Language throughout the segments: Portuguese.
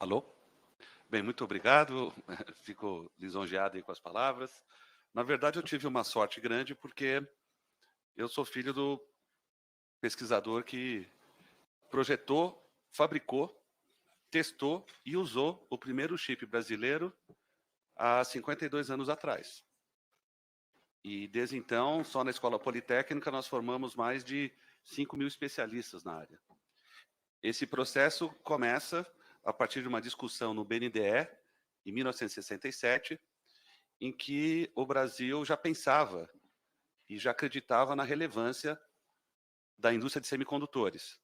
Alô? Bem, muito obrigado. Fico lisonjeado aí com as palavras. Na verdade, eu tive uma sorte grande porque eu sou filho do pesquisador que projetou, fabricou, testou e usou o primeiro chip brasileiro há 52 anos atrás. E desde então, só na Escola Politécnica, nós formamos mais de 5.000 especialistas na área. Esse processo começa a partir de uma discussão no BNDE, em 1967, em que o Brasil já pensava e já acreditava na relevância da indústria de semicondutores.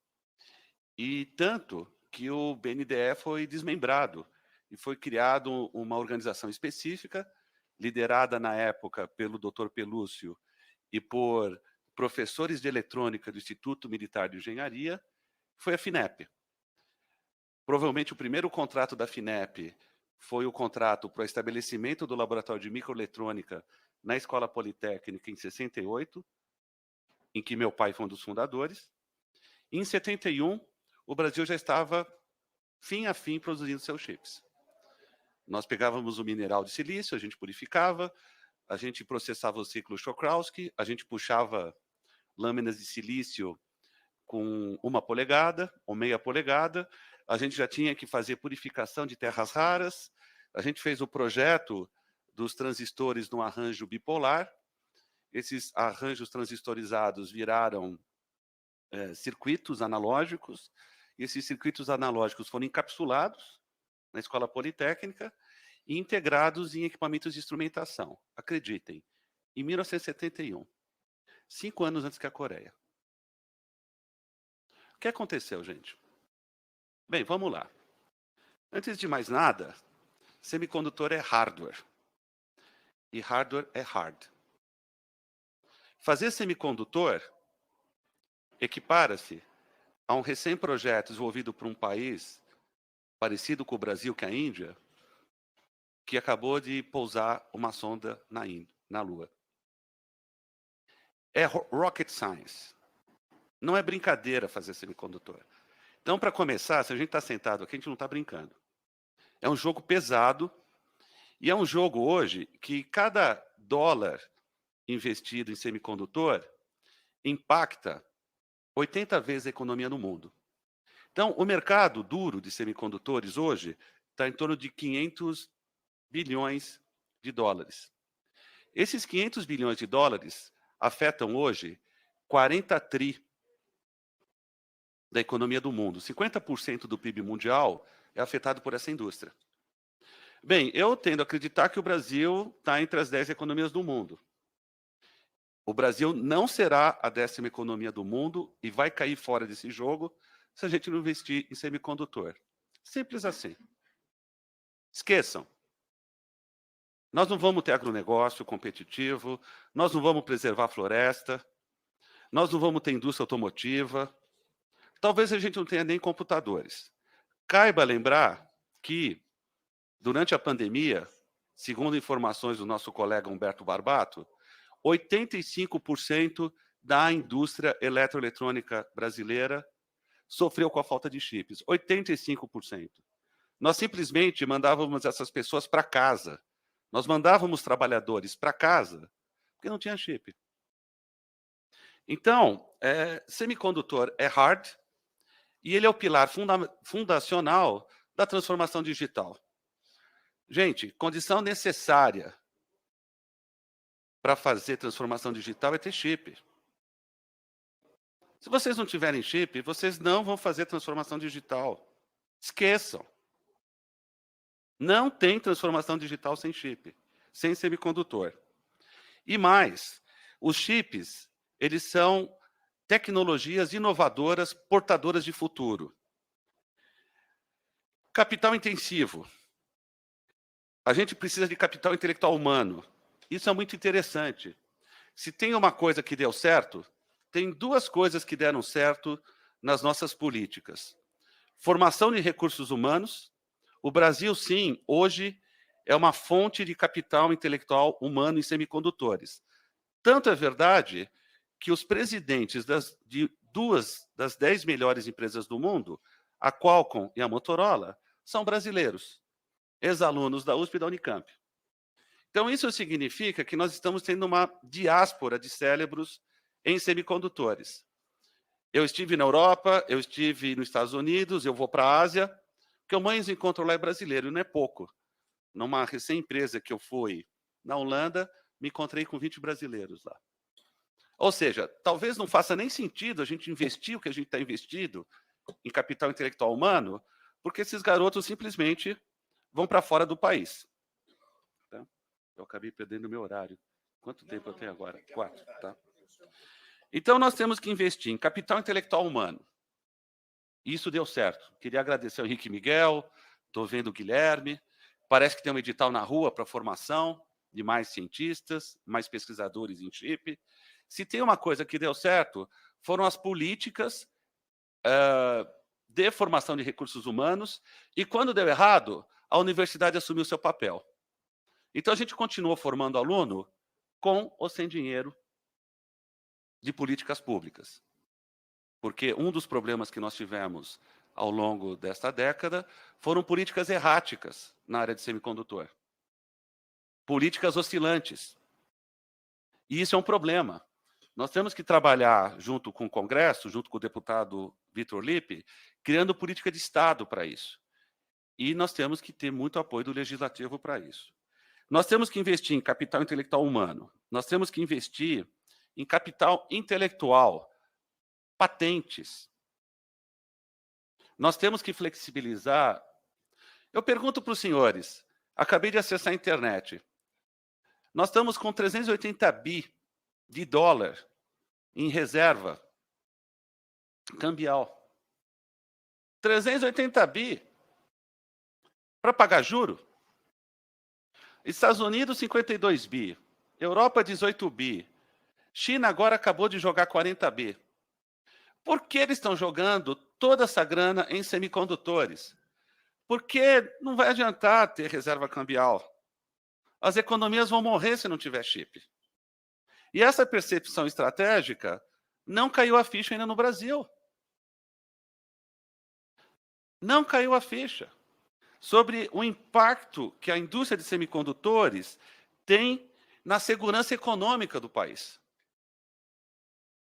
E tanto que o BNDE foi desmembrado e foi criado uma organização específica, liderada na época pelo Dr. Pelúcio e por professores de eletrônica do Instituto Militar de Engenharia, foi a FINEP. Provavelmente o primeiro contrato da FINEP foi o contrato para o estabelecimento do laboratório de microeletrônica na Escola Politécnica em 68, em que meu pai foi um dos fundadores. E em 71, o Brasil já estava fim a fim produzindo seus chips. Nós pegávamos o mineral de silício, a gente purificava, a gente processava o ciclo Czochralski, a gente puxava lâminas de silício com 1 polegada ou meia polegada, a gente já tinha que fazer purificação de terras raras, a gente fez o projeto dos transistores no arranjo bipolar, esses arranjos transistorizados viraram circuitos analógicos, e esses circuitos analógicos foram encapsulados na Escola Politécnica e integrados em equipamentos de instrumentação. Acreditem, em 1971, 5 anos antes que a Coreia. O que aconteceu, gente? Bem, vamos lá. Antes de mais nada, semicondutor é hardware. E hardware é hard. Fazer semicondutor equipara-se a um recém-projeto desenvolvido por um país parecido com o Brasil, que é a Índia, que acabou de pousar uma sonda na Lua. É rocket science. Não é brincadeira fazer semicondutor. Então, para começar, se a gente está sentado aqui, a gente não está brincando. É um jogo pesado e é um jogo hoje que cada dólar investido em semicondutor impacta 80 vezes a economia no mundo. Então, o mercado duro de semicondutores hoje está em torno de 500 bilhões de dólares. Esses 500 bilhões de dólares afetam hoje 40 tri da economia do mundo. 50% do PIB mundial é afetado por essa indústria. Bem, eu tendo a acreditar que o Brasil está entre as 10 economias do mundo. O Brasil não será a 10ª economia do mundo e vai cair fora desse jogo se a gente não investir em semicondutor. Simples assim. Esqueçam. Nós não vamos ter agronegócio competitivo, nós não vamos preservar a floresta, nós não vamos ter indústria automotiva, talvez a gente não tenha nem computadores. Caiba lembrar que, durante a pandemia, segundo informações do nosso colega Humberto Barbato, 85% da indústria eletroeletrônica brasileira sofreu com a falta de chips. 85%. Nós simplesmente mandávamos essas pessoas para casa. Nós mandávamos trabalhadores para casa porque não tinha chip. Então, semicondutor é hard e ele é o pilar fundacional da transformação digital. Gente, condição necessária para fazer transformação digital é ter chip. Se vocês não tiverem chip, vocês não vão fazer transformação digital. Esqueçam. Não tem transformação digital sem chip, sem semicondutor. E mais, os chips, eles são tecnologias inovadoras, portadoras de futuro. Capital intensivo. A gente precisa de capital intelectual humano. Isso é muito interessante. Se tem uma coisa que deu certo, tem 2 coisas que deram certo nas nossas políticas. Formação de recursos humanos. O Brasil, sim, hoje é uma fonte de capital intelectual humano em semicondutores. Tanto é verdade que os presidentes de 2 das 10 melhores empresas do mundo, a Qualcomm e a Motorola, são brasileiros, ex-alunos da USP e da Unicamp. Então, isso significa que nós estamos tendo uma diáspora de cérebros em semicondutores. Eu estive na Europa, eu estive nos Estados Unidos, eu vou para a Ásia, o que eu mais encontro lá é brasileiro, e não é pouco. Numa recém-empresa que eu fui na Holanda, me encontrei com 20 brasileiros lá. Ou seja, talvez não faça nem sentido a gente investir o que a gente está investindo em capital intelectual humano, porque esses garotos simplesmente vão para fora do país. Tá? Eu acabei perdendo o meu horário. Quanto tempo eu tenho agora? 4, tá? Então, nós temos que investir em capital intelectual humano. Isso deu certo. Queria agradecer ao Henrique Miguel, estou vendo o Guilherme, parece que tem um edital na rua para formação de mais cientistas, mais pesquisadores em chip. Se tem uma coisa que deu certo, foram as políticas de formação de recursos humanos, e quando deu errado, a universidade assumiu seu papel. Então, a gente continuou formando aluno com ou sem dinheiro de políticas públicas. Porque um dos problemas que nós tivemos ao longo desta década foram políticas erráticas na área de semicondutor. Políticas oscilantes. E isso é um problema. Nós temos que trabalhar junto com o Congresso, junto com o deputado Vitor Lippe, criando política de Estado para isso. E nós temos que ter muito apoio do Legislativo para isso. Nós temos que investir em capital intelectual humano. Nós temos que investir em capital intelectual, patentes. Nós temos que flexibilizar. Eu pergunto para os senhores, acabei de acessar a internet. Nós estamos com 380 bi de dólar em reserva cambial. 380 bi para pagar juro. Estados Unidos, 52 bi. Europa, 18 bi. China agora acabou de jogar 40 bi. Por que eles estão jogando toda essa grana em semicondutores? Porque não vai adiantar ter reserva cambial. As economias vão morrer se não tiver chip. E essa percepção estratégica não caiu a ficha ainda no Brasil. Não caiu a ficha sobre o impacto que a indústria de semicondutores tem na segurança econômica do país.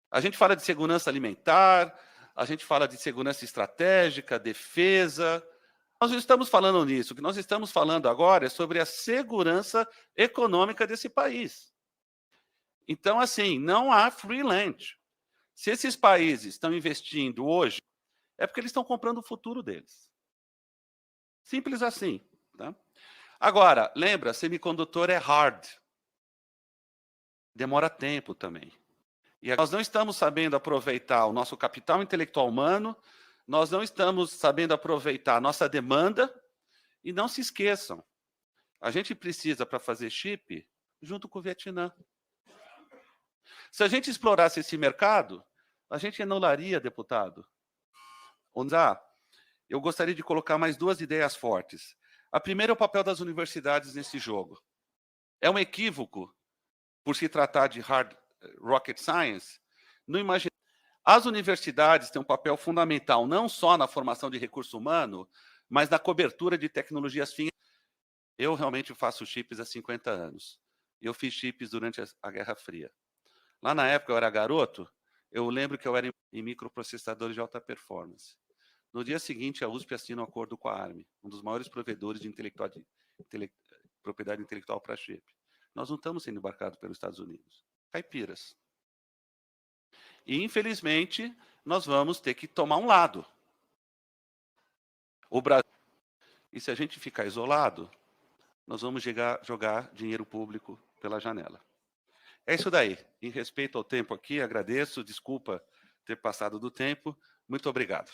A gente fala de segurança alimentar, a gente fala de segurança estratégica, defesa. Nós não estamos falando nisso. O que nós estamos falando agora é sobre a segurança econômica desse país. Então, assim, não há free lunch. Se esses países estão investindo hoje, é porque eles estão comprando o futuro deles. Simples assim. Tá? Agora, lembra, semicondutor é hard. Demora tempo também. E nós não estamos sabendo aproveitar o nosso capital intelectual humano, nós não estamos sabendo aproveitar a nossa demanda, e não se esqueçam, a gente precisa, para fazer chip, junto com o Vietnã. Se a gente explorasse esse mercado, a gente anularia, deputado. Eu gostaria de colocar mais 2 ideias fortes. A primeira é o papel das universidades nesse jogo. É um equívoco, por se tratar de hard rocket science, não imagina. As universidades têm um papel fundamental, não só na formação de recurso humano, mas na cobertura de tecnologias finas. Eu realmente faço chips há 50 anos. Eu fiz chips durante a Guerra Fria. Lá na época eu era garoto, eu lembro que eu era em microprocessadores de alta performance. No dia seguinte, a USP assina um acordo com a ARM, um dos maiores provedores de propriedade intelectual para chip. Nós não estamos sendo embarcados pelos Estados Unidos. Caipiras. E, infelizmente, nós vamos ter que tomar um lado. O Brasil. E se a gente ficar isolado, nós vamos jogar dinheiro público pela janela. É isso daí. Em respeito ao tempo aqui, agradeço, desculpa ter passado do tempo. Muito obrigado.